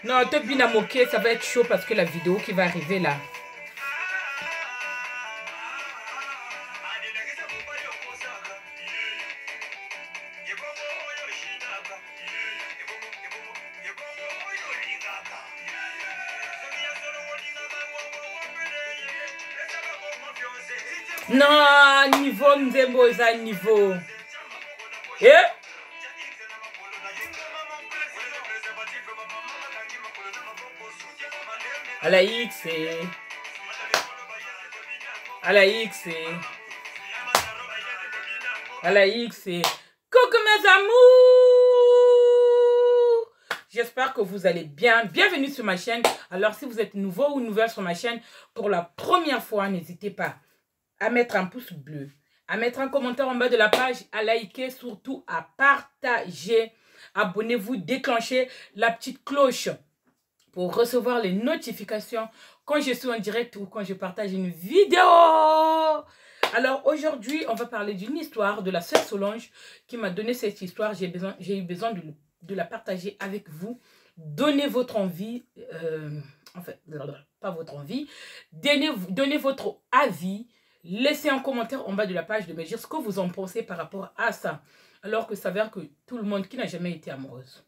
Non, te bien moquer, ça va être chaud parce que la vidéo qui va arriver là. Non, niveau Nzembo, ça niveau. Eh? À la X, à la X, à la X. Coucou mes amours! J'espère que vous allez bien. Bienvenue sur ma chaîne. Alors si vous êtes nouveau ou nouvelle sur ma chaîne, pour la première fois, n'hésitez pas à mettre un pouce bleu, à mettre un commentaire en bas de la page, à liker, surtout à partager. Abonnez-vous, déclenchez la petite cloche pour recevoir les notifications quand je suis en direct ou quand je partage une vidéo. Alors aujourd'hui, on va parler d'une histoire de la sœur Solange qui m'a donné cette histoire. J'ai eu besoin de la partager avec vous. Donnez votre envie, en fait, pas votre envie, donnez votre avis. Laissez un commentaire en bas de la page de me dire ce que vous en pensez par rapport à ça. Alors que ça s'avère que tout le monde qui n'a jamais été amoureuse,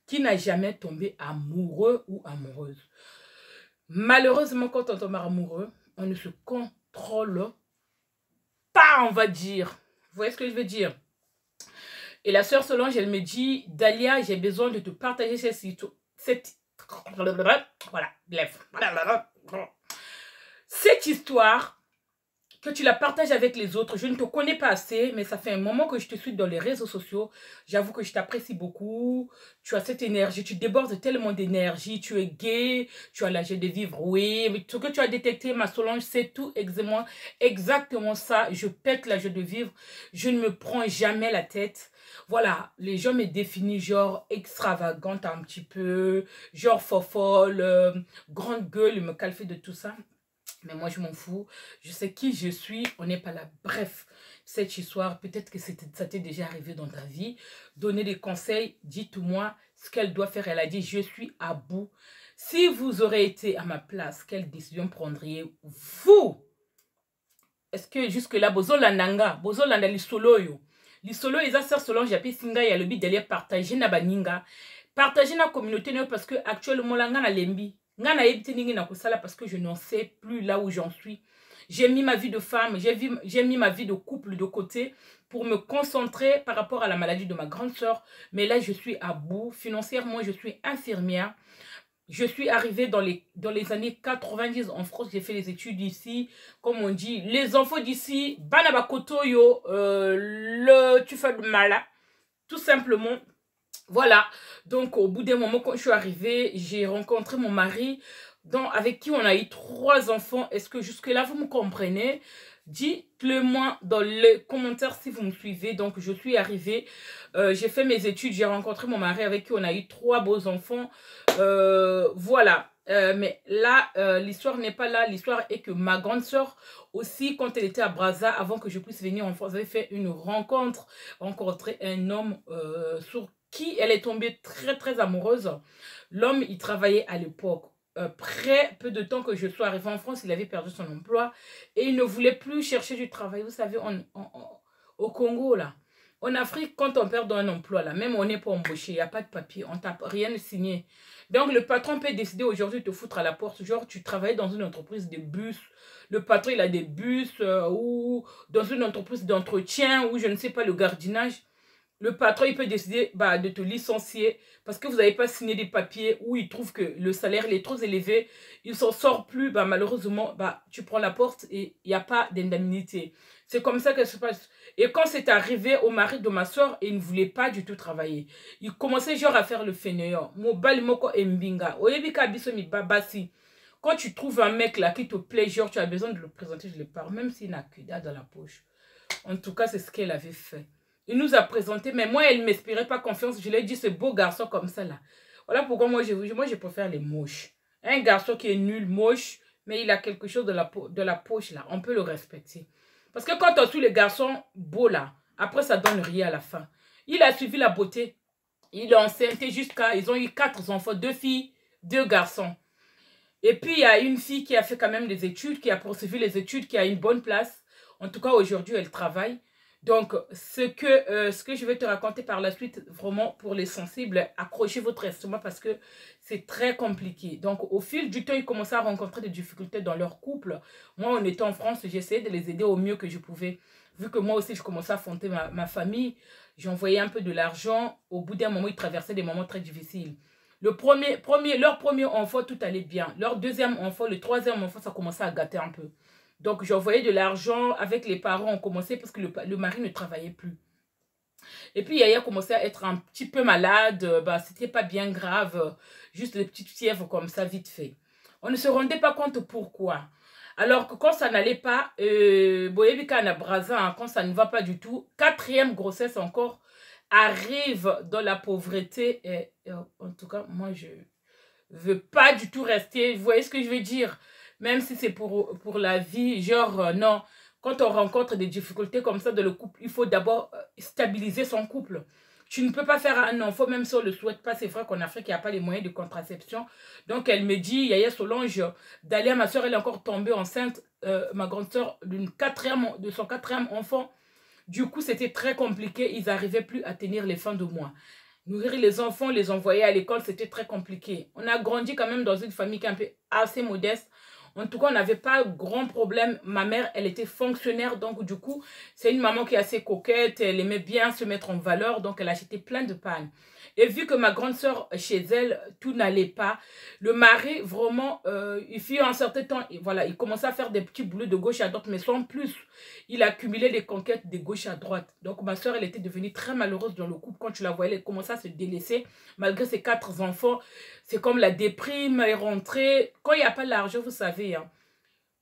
qui n'a jamais tombé amoureux ou amoureuse. Malheureusement, quand on tombe amoureux, on ne se contrôle pas, on va dire. Vous voyez ce que je veux dire? Et la sœur Solange, elle me dit, Dalia, j'ai besoin de te partager cette histoire, que tu la partages avec les autres. Je ne te connais pas assez, mais ça fait un moment que je te suis dans les réseaux sociaux. J'avoue que je t'apprécie beaucoup. Tu as cette énergie, tu débordes tellement d'énergie. Tu es gay, tu as l'âge de vivre. Oui, mais ce que tu as détecté, ma Solange, c'est tout exactement ça. Je pète l'âge de vivre. Je ne me prends jamais la tête. Voilà, les gens me définissent genre extravagante un petit peu, genre fofolle, grande gueule, ils me qualifient de tout ça. Mais moi, je m'en fous. Je sais qui je suis. On n'est pas là. Bref, cette histoire, peut-être que ça t'est déjà arrivé dans ta vie. Donnez des conseils. Dites-moi ce qu'elle doit faire. Elle a dit, je suis à bout. Si vous aurez été à ma place, quelle décision prendriez-vous? Est-ce que jusque-là, bozolandanga, bozolanda lisolo yo. Lisolo, ils ont sœur Solange, j'ai singa, il y a le but d'aller partager na baninga. Partager na communauté, parce que actuellement, là, na lembi. Parce que je n'en sais plus là où j'en suis. J'ai mis ma vie de femme, j'ai mis ma vie de couple de côté pour me concentrer par rapport à la maladie de ma grande sœur. Mais là, je suis à bout. Financièrement, je suis infirmière. Je suis arrivée dans les années 90 en France. J'ai fait les études ici. Comme on dit, les enfants d'ici, Banabakotoyo, tu fais le malin. Tout simplement. Voilà, donc au bout d'un moment, quand je suis arrivée, j'ai rencontré mon mari, avec qui on a eu 3 enfants. Est-ce que jusque-là, vous me comprenez? Dites-le moi dans les commentaires si vous me suivez. Donc, je suis arrivée, j'ai fait mes études, j'ai rencontré mon mari avec qui on a eu 3 beaux enfants. Voilà, mais là, l'histoire n'est pas là. L'histoire est que ma grande sœur aussi, quand elle était à Brazza, avant que je puisse venir en France, avait fait une rencontre, rencontré un homme sur qui elle est tombée très très amoureuse. L'homme, il travaillait à l'époque. Peu de temps que je sois arrivée en France, il avait perdu son emploi et il ne voulait plus chercher du travail. Vous savez, au Congo, là, en Afrique, quand on perd un emploi, là, même on n'est pas embauché, il n'y a pas de papier, on t'a rien signé. Donc, le patron peut décider aujourd'hui de te foutre à la porte. Genre, tu travailles dans une entreprise de bus. Le patron, il a des bus ou dans une entreprise d'entretien ou je ne sais pas, le gardiennage. Le patron, il peut décider de te licencier parce que vous n'avez pas signé des papiers ou il trouve que le salaire il est trop élevé. Il ne s'en sort plus. Malheureusement, tu prends la porte et il n'y a pas d'indemnité. C'est comme ça que ça se passe. Et quand c'est arrivé au mari de ma soeur, il ne voulait pas du tout travailler. Il commençait genre à faire le fainéant. Quand tu trouves un mec là qui te plaît, genre tu as besoin de le présenter, je le parle, même s'il n'a que dalle dans la poche. En tout cas, c'est ce qu'elle avait fait. Il nous a présenté, mais moi, elle ne m'inspirait pas confiance. Je lui ai dit, ce beau garçon comme ça, là. Voilà pourquoi moi, je préfère les moches. Un garçon qui est nul, moche, mais il a quelque chose de la poche, là. On peut le respecter. Parce que quand on suit les garçons beaux là, après ça donne rien à la fin. Il a suivi la beauté. Il est enceinte jusqu'à... Ils ont eu 4 enfants, 2 filles, 2 garçons. Et puis il y a une fille qui a fait quand même des études, qui a poursuivi les études, qui a une bonne place. En tout cas aujourd'hui elle travaille. Donc ce que je vais te raconter par la suite, vraiment pour les sensibles, accrochez votre estomac parce que c'est très compliqué. Donc au fil du temps, ils commençaient à rencontrer des difficultés dans leur couple. Moi, en étant en France, j'essayais de les aider au mieux que je pouvais. Vu que moi aussi, je commençais à fonder ma famille, j'envoyais un peu de l'argent. Au bout d'un moment, ils traversaient des moments très difficiles. Leur premier enfant, tout allait bien. Leur deuxième enfant, le troisième enfant, ça commençait à gâter un peu. Donc, j'envoyais de l'argent avec les parents. On commençait parce que le mari ne travaillait plus. Et puis, Yaya commençait à être un petit peu malade. Bah, c'était pas bien grave. Juste des petites fièvres comme ça, vite fait. On ne se rendait pas compte pourquoi. Alors que quand ça n'allait pas, quand ça ne va pas du tout, 4e grossesse encore, arrive dans la pauvreté. Et en tout cas, moi, je veux pas du tout rester. Vous voyez ce que je veux dire? Même si c'est pour la vie, genre, non. Quand on rencontre des difficultés comme ça dans le couple, il faut d'abord stabiliser son couple. Tu ne peux pas faire un enfant, même si on ne le souhaite pas. C'est vrai qu'en Afrique, il n'y a pas les moyens de contraception. Donc, elle me dit, Yaya Solange, d'aller à ma soeur, elle est encore tombée enceinte, ma grande soeur, de son 4e enfant. Du coup, c'était très compliqué. Ils n'arrivaient plus à tenir les fins de mois. Nourrir les enfants, les envoyer à l'école, c'était très compliqué. On a grandi quand même dans une famille qui est un peu assez modeste. En tout cas, on n'avait pas grand problème. Ma mère, elle était fonctionnaire. Donc, du coup, c'est une maman qui est assez coquette. Elle aimait bien se mettre en valeur. Donc, elle achetait plein de pannes. Et vu que ma grande soeur, chez elle, tout n'allait pas, le mari, vraiment, il fut un certain temps, et voilà, il commençait à faire des petits boulots de gauche à droite, mais sans plus. Il accumulait des conquêtes de gauche à droite. Donc, ma soeur, elle était devenue très malheureuse dans le couple. Quand tu la voyais, elle commençait à se délaisser. Malgré ses 4 enfants, c'est comme la déprime, elle est rentrée. Quand il n'y a pas l'argent, vous savez, hein,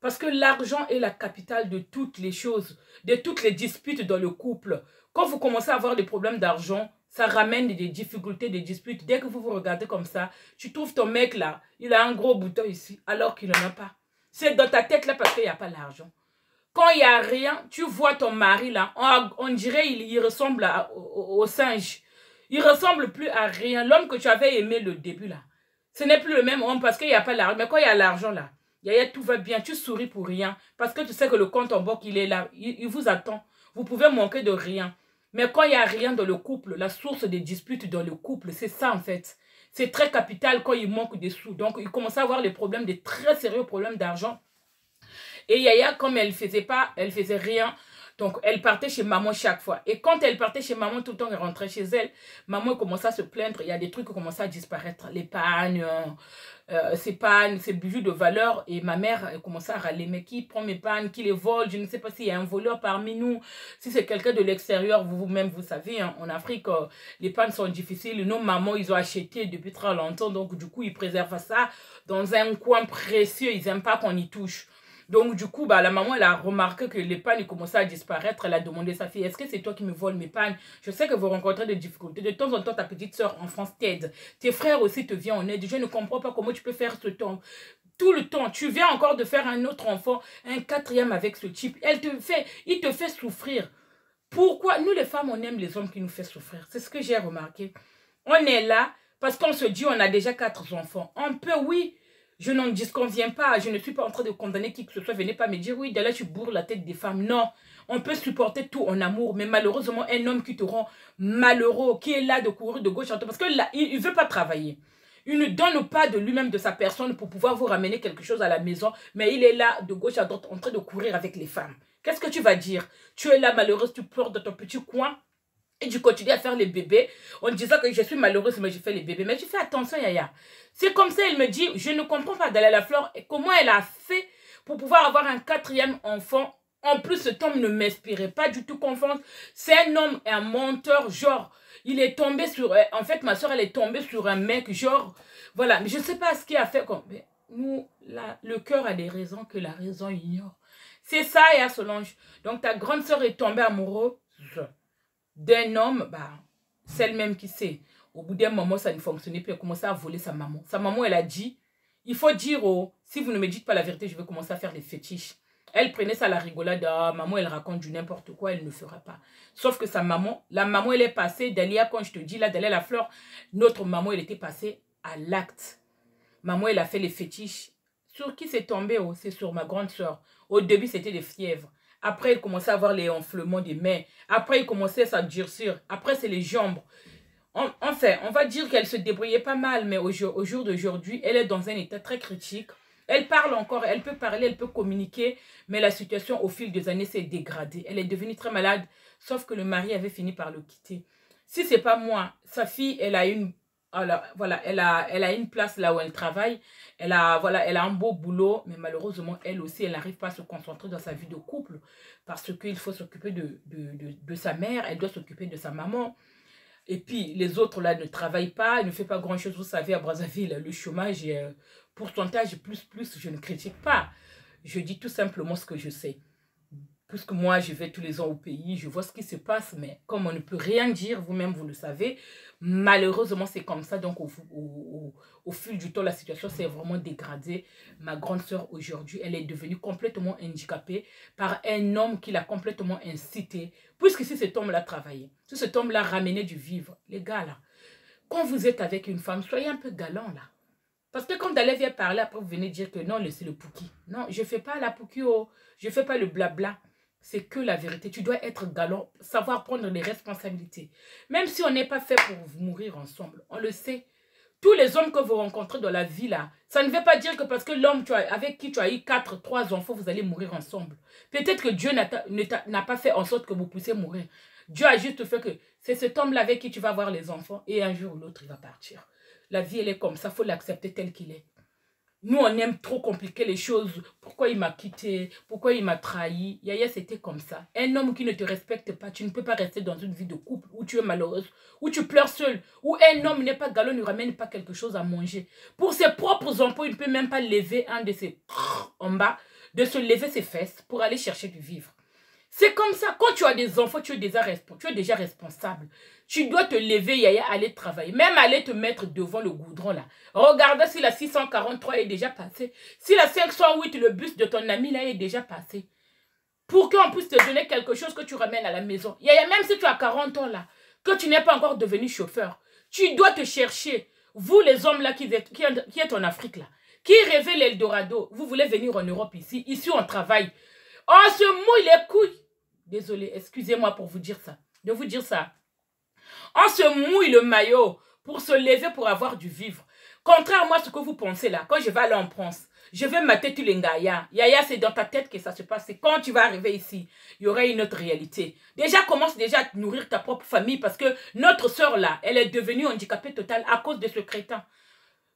parce que l'argent est la capitale de toutes les choses, de toutes les disputes dans le couple. Quand vous commencez à avoir des problèmes d'argent, ça ramène des difficultés, des disputes. Dès que vous vous regardez comme ça, tu trouves ton mec là, il a un gros bouton ici, alors qu'il n'en a pas. C'est dans ta tête là parce qu'il n'y a pas l'argent. Quand il n'y a rien, tu vois ton mari là, on dirait il ressemble au singe. Il ressemble plus à rien. L'homme que tu avais aimé le début là, ce n'est plus le même homme parce qu'il n'y a pas l'argent. Mais quand il y a l'argent là, Yaya, tout va bien, tu souris pour rien. Parce que tu sais que le compte en banque, il est là, il vous attend. Vous pouvez manquer de rien. Mais quand il n'y a rien dans le couple, la source des disputes dans le couple, c'est ça en fait. C'est très capital quand il manque des sous. Donc, il commence à avoir des problèmes, des très sérieux problèmes d'argent. Et Yaya, comme elle faisait rien. Donc, elle partait chez maman chaque fois. Et quand elle partait chez maman, tout le temps, elle rentrait chez elle. Maman commençait à se plaindre. Il y a des trucs qui commençaient à disparaître. Les pannes, ces bijoux de valeur. Et ma mère, elle commençait à râler. Mais qui prend mes pannes, qui les vole? Je ne sais pas s'il y a un voleur parmi nous. Si c'est quelqu'un de l'extérieur, vous-même, vous savez, hein, en Afrique, les pannes sont difficiles. Nos mamans, ils ont acheté depuis très longtemps. Donc, du coup, ils préservent ça dans un coin précieux. Ils n'aiment pas qu'on y touche. Donc, du coup, bah, la maman, elle a remarqué que les pannes commençaient à disparaître. Elle a demandé à sa fille, est-ce que c'est toi qui me voles mes pannes? Je sais que vous rencontrez des difficultés. De temps en temps, ta petite soeur en France t'aide. Tes frères aussi te viennent en aide. Je ne comprends pas comment tu peux faire ce temps. Tout le temps, tu viens encore de faire un autre enfant, un 4e avec ce type. Il te fait souffrir. Pourquoi? Nous, les femmes, on aime les hommes qui nous font souffrir. C'est ce que j'ai remarqué. On est là parce qu'on se dit, on a déjà 4 enfants. On peut, oui. Je n'en disconviens pas. Je ne suis pas en train de condamner qui que ce soit. Venez pas me dire, oui, de là, tu bourres la tête des femmes. Non, on peut supporter tout en amour. Mais malheureusement, un homme qui te rend malheureux, qui est là de courir de gauche à droite, parce que là, il ne veut pas travailler. Il ne donne pas de lui-même, de sa personne, pour pouvoir vous ramener quelque chose à la maison. Mais il est là, de gauche à droite, en train de courir avec les femmes. Qu'est-ce que tu vas dire? Tu es là, malheureuse, tu pleures dans ton petit coin. Et tu continues à faire les bébés en disant que je suis malheureuse, mais je fais les bébés. Mais tu fais attention, Yaya. C'est comme ça, elle me dit, je ne comprends pas Dalila Fleur, comment elle a fait pour pouvoir avoir un 4e enfant. En plus, cet homme ne m'inspirait pas du tout confiance. C'est un homme, un menteur, genre, il est tombé sur... En fait, ma soeur, elle est tombée sur un mec, genre, voilà. Mais je ne sais pas ce qu'il a fait. Mais nous, le cœur a des raisons que la raison ignore. C'est ça, Yaya Solange. Donc, ta grande soeur est tombée amoureuse d'un homme, bah, c'est elle-même qui sait. Au bout d'un moment, ça ne fonctionnait plus. Elle a commencé à voler sa maman. Sa maman, elle a dit, il faut dire, oh, si vous ne me dites pas la vérité, je vais commencer à faire les fétiches. Elle prenait ça à la rigolade. Ah, maman, elle raconte du n'importe quoi, elle ne fera pas. Sauf que sa maman, la maman, elle est passée, Dalia, quand je te dis là, Dalia la fleur, notre maman, elle était passée à l'acte. Maman, elle a fait les fétiches. Sur qui c'est tombé? Oh, c'est sur ma grande soeur. Au début, c'était des fièvres. Après, elle commençait à avoir les enflements des mains. Après, il commençait à durcir. Après, c'est les jambes. Enfin, on va dire qu'elle se débrouillait pas mal, mais au jour d'aujourd'hui, elle est dans un état très critique. Elle parle encore, elle peut parler, elle peut communiquer, mais la situation au fil des années s'est dégradée. Elle est devenue très malade, sauf que le mari avait fini par le quitter. Si c'est pas moi, sa fille, elle a une, voilà, elle a une place là où elle travaille. Voilà, elle a un beau boulot, mais malheureusement, elle aussi, elle n'arrive pas à se concentrer dans sa vie de couple parce qu'il faut s'occuper de sa mère, elle doit s'occuper de sa maman. Et puis, les autres, là, ne travaillent pas, ne font pas grand-chose. Vous savez, à Brazzaville, le chômage est pourcentage plus, je ne critique pas. Je dis tout simplement ce que je sais. Puisque moi, je vais tous les ans au pays, je vois ce qui se passe, mais comme on ne peut rien dire, vous-même, vous le savez, malheureusement, c'est comme ça. Donc, au fil du temps, la situation s'est vraiment dégradée. Ma grande sœur, aujourd'hui, elle est devenue complètement handicapée par un homme qui l'a complètement incité. Puisque si cet homme-là travaillait, si cet homme-là ramenait du vivre, les gars, là, quand vous êtes avec une femme, soyez un peu galant, là. Parce que quand Dalé vient parler, après vous venez dire que non, c'est le pouki. Non, je ne fais pas la pouki, oh, je ne fais pas le blabla. C'est que la vérité. Tu dois être galant, savoir prendre les responsabilités. Même si on n'est pas fait pour mourir ensemble, on le sait. Tous les hommes que vous rencontrez dans la vie, là, ça ne veut pas dire que parce que l'homme avec qui tu as eu 3 enfants, vous allez mourir ensemble. Peut-être que Dieu n'a pas fait en sorte que vous puissiez mourir. Dieu a juste fait que c'est cet homme-là avec qui tu vas avoir les enfants et un jour ou l'autre, il va partir. La vie, elle est comme ça, il faut l'accepter telle qu'il est. Nous, on aime trop compliquer les choses. Pourquoi il m'a quitté? Pourquoi il m'a trahi? Yaya, c'était comme ça. Un homme qui ne te respecte pas, tu ne peux pas rester dans une vie de couple où tu es malheureuse, où tu pleures seule, où un homme n'est pas galant, ne ramène pas quelque chose à manger. Pour ses propres emplois, il ne peut même pas lever un de ses en bas, de se lever ses fesses pour aller chercher du vivre. C'est comme ça. Quand tu as des enfants, tu es déjà responsable. Tu dois te lever, Yaya, aller travailler. Même aller te mettre devant le goudron, là. Regarde si la 643 est déjà passée. Si la 508, le bus de ton ami, là, est déjà passé. Pour qu'on puisse te donner quelque chose que tu ramènes à la maison. Yaya, même si tu as 40 ans, là, que tu n'es pas encore devenu chauffeur, tu dois te chercher. Vous, les hommes, là, qui êtes en Afrique, là, qui rêvez l'Eldorado, vous voulez venir en Europe ici. Ici, on travaille. On se mouille les couilles. Désolée, excusez-moi pour vous dire ça. De vous dire ça. On se mouille le maillot pour se lever pour avoir du vivre. Contrairement à ce que vous pensez là, quand je vais aller en France, je vais mater tous les Ngaya. Yaya, c'est dans ta tête que ça se passe. Et quand tu vas arriver ici, il y aura une autre réalité. Déjà, commence déjà à nourrir ta propre famille parce que notre soeur là, elle est devenue handicapée totale à cause de ce crétin.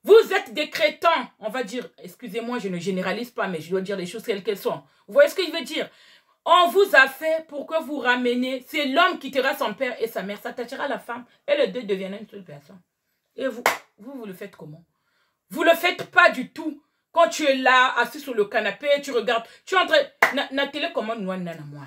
Vous êtes des crétins, on va dire. Excusez-moi, je ne généralise pas, mais je dois dire les choses telles qu'elles sont. Vous voyez ce que je veux dire? On vous a fait pour que vous rameniez. C'est l'homme qui quittera son père et sa mère. Ça t'attachera la femme. Et les deux deviennent une seule personne. Et vous le faites comment? Vous le faites pas du tout. Quand tu es là, assis sur le canapé, tu regardes. Tu es en train... Na télécommande, moi, nana, moi.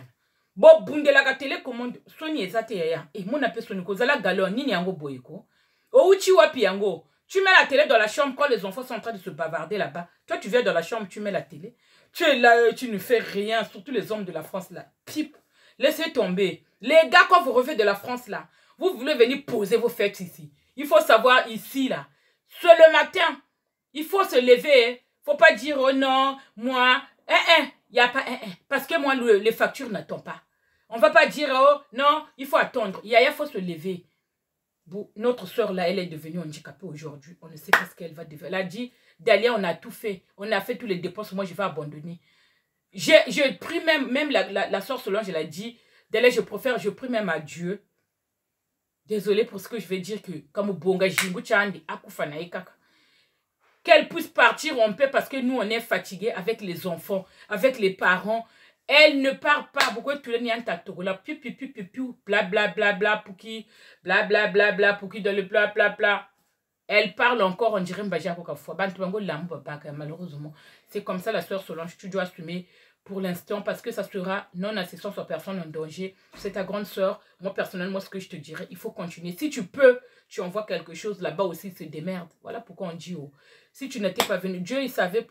Bon, bundela la télécommande. Soni ezate yaya. Et mon appel soni ko. Zala galon, nini yango boyeko. O uchi wapi yango. Tu mets la télé dans la chambre quand les enfants sont en train de se bavarder là-bas. Toi, tu viens dans la chambre, tu mets la télé. Tu es là, tu ne fais rien. Surtout les hommes de la France là. Pipe. Laissez tomber. Les gars, quand vous revenez de la France là, vous voulez venir poser vos fêtes ici. Il faut savoir ici là. C'est le matin. Il faut se lever. Hein. Faut pas dire oh non, moi. Il n'y a pas parce que moi, les factures n'attendent pas. On va pas dire oh non, il faut attendre. Il faut se lever. Bon, notre soeur là, elle est devenue handicapée aujourd'hui. On ne sait pas ce qu'elle va devenir. Elle a dit, Dalia, on a tout fait. On a fait tous les dépenses. Moi, je vais abandonner. J'ai pris même la soeur Solange, elle a dit, Dalia, je prie même à Dieu. Désolée pour ce que je vais dire que, comme Bonga Jingu Chandi, Akufanaï Kaka. Qu'elle puisse partir en paix parce que nous, on est fatigués avec les enfants, avec les parents. Elle ne part pas. Pourquoi tu l'as un tatou là? Bla bla bla bla pouki. Bla bla bla bla pouki dans le bla bla bla. Elle parle encore, on dirait Mbaja Kokafua. Malheureusement, c'est comme ça la soeur Solange. Tu dois assumer pour l'instant parce que ça sera non-assistance aux personnes en danger. C'est ta grande sœur. Moi, personnellement, ce que je te dirais, il faut continuer. Si tu peux, tu envoies quelque chose là-bas aussi, c'est des merdes. Voilà pourquoi on dit, oh, si tu n'étais pas venu, Dieu savait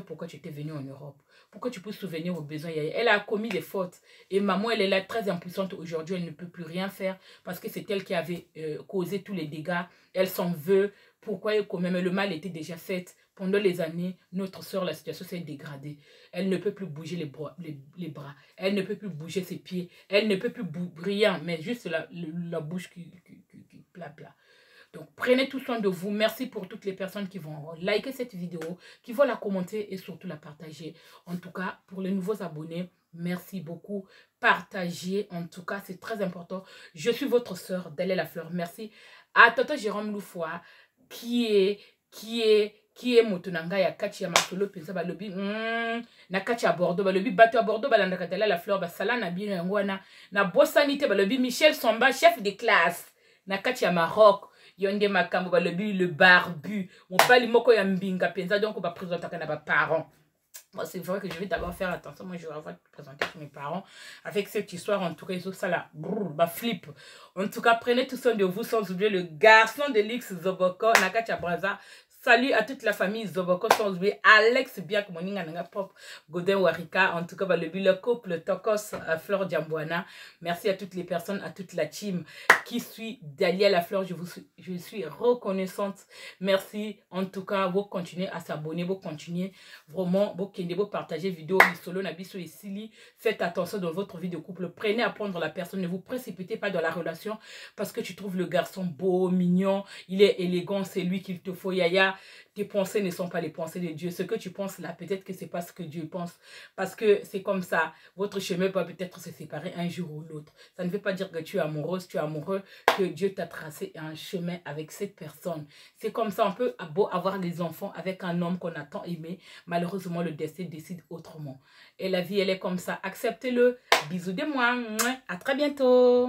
pourquoi tu étais venu en Europe. Pourquoi tu peux souvenir aux besoins. Elle a commis des fautes. Et maman, elle est là très impuissante aujourd'hui. Elle ne peut plus rien faire parce que c'est elle qui avait causé tous les dégâts. Elle s'en veut. Pourquoi quand même le mal était déjà fait. Pendant les années, notre soeur, la situation s'est dégradée. Elle ne peut plus bouger les bras. Elle ne peut plus bouger ses pieds. Elle ne peut plus rien, mais juste la bouche qui plat. Donc, prenez tout soin de vous. Merci pour toutes les personnes qui vont liker cette vidéo, qui vont la commenter et surtout la partager. En tout cas, pour les nouveaux abonnés, merci beaucoup. Partagez, en tout cas, c'est très important. Je suis votre soeur, Dalia Lafleur. Merci à Tonton Jérôme Loufoua, qui est motonanga ya kati ya masolo penza balobi na kati ya Bordeaux balobi bato ya Bordeaux balandaka Dalia Lafleur basala na bino yango wana na bosanité balobi Michel Somba chef de classe na kati ya Maroc yonde makambo balobi le barbu mobali moko ya mbinga penza donc ba présentaka na ba parents. Moi, c'est vrai que je vais d'abord faire attention. Moi, je vais avoir présenter chez mes parents avec cette histoire. En tout cas, ils ont ça là. Brrr, bah, flip. En tout cas, prenez tout soin de vous sans oublier le garçon de l'X Zoboko, Nakacha Braza. Salut à toute la famille Zoboko, sans oublier Alex Biak, Moninga Nanga Pop, Godin Warika. En tout cas, bah, le couple Tokos, Fleur Diambouana. Merci à toutes les personnes, à toute la team qui suit Dalia Lafleur. Je suis reconnaissante. Merci. En tout cas, vous continuez à s'abonner, vous continuez vraiment, vous partagez vidéo, solo, nabiso et sili. Faites attention dans votre vie de couple. Prenez à prendre la personne. Ne vous précipitez pas dans la relation parce que tu trouves le garçon beau, mignon, il est élégant, c'est lui qu'il te faut, yaya. Tes pensées ne sont pas les pensées de Dieu. Ce que tu penses là, peut-être que c'est pas ce que Dieu pense. Parce que c'est comme ça. Votre chemin peut peut-être se séparer un jour ou l'autre. Ça ne veut pas dire que tu es amoureuse, tu es amoureux, que Dieu t'a tracé un chemin avec cette personne. C'est comme ça. On peut beau avoir des enfants avec un homme qu'on a tant aimé. Malheureusement, le destin décide autrement. Et la vie, elle est comme ça. Acceptez-le. Bisous de moi. À très bientôt.